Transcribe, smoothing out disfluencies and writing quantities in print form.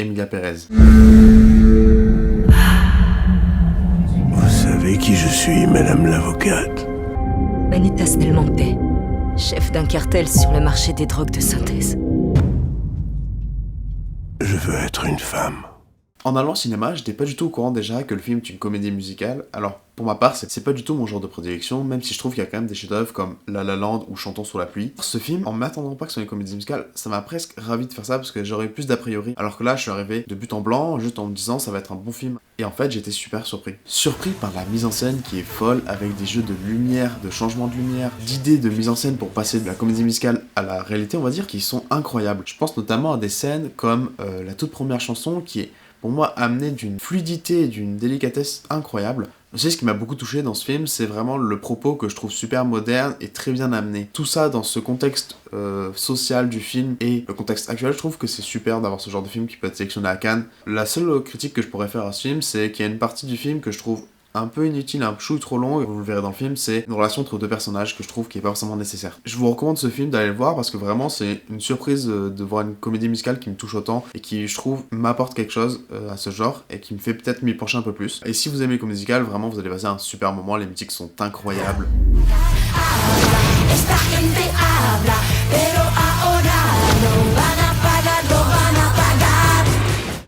Emilia Pérez. Vous savez qui je suis, madame l'avocate? Vanitas Del Monte, chef d'un cartel sur le marché des drogues de synthèse. Je veux être une femme. En allant au cinéma, j'étais pas du tout au courant déjà que le film est une comédie musicale. Alors, pour ma part, c'est pas du tout mon genre de prédilection, même si je trouve qu'il y a quand même des chefs-d'œuvre comme La La Land ou Chantons sous la pluie. Ce film, en m'attendant pas que ce soit une comédie musicale, ça m'a presque ravi de faire ça parce que j'aurais eu plus d'a priori. Alors que là, je suis arrivé de but en blanc, juste en me disant ça va être un bon film. Et en fait, j'étais super surpris. Surpris par la mise en scène qui est folle, avec des jeux de lumière, de changement de lumière, d'idées de mise en scène pour passer de la comédie musicale à la réalité, on va dire, qui sont incroyables. Je pense notamment à des scènes comme la toute première chanson qui est pour moi amené d'une fluidité et d'une délicatesse incroyable. Aussi, ce qui m'a beaucoup touché dans ce film, c'est vraiment le propos que je trouve super moderne et très bien amené. Tout ça dans ce contexte social du film et le contexte actuel, je trouve que c'est super d'avoir ce genre de film qui peut être sélectionné à Cannes. La seule critique que je pourrais faire à ce film, c'est qu'il y a une partie du film que je trouve un peu inutile, un chouille trop long, et vous le verrez dans le film, c'est une relation entre deux personnages que je trouve qui est pas forcément nécessaire. Je vous recommande ce film d'aller le voir parce que vraiment c'est une surprise de voir une comédie musicale qui me touche autant et qui, je trouve, m'apporte quelque chose à ce genre et qui me fait peut-être m'y pencher un peu plus. Et si vous aimez les comédies musicales, vraiment vous allez passer un super moment, les musiques sont incroyables. Esta gente habla, pero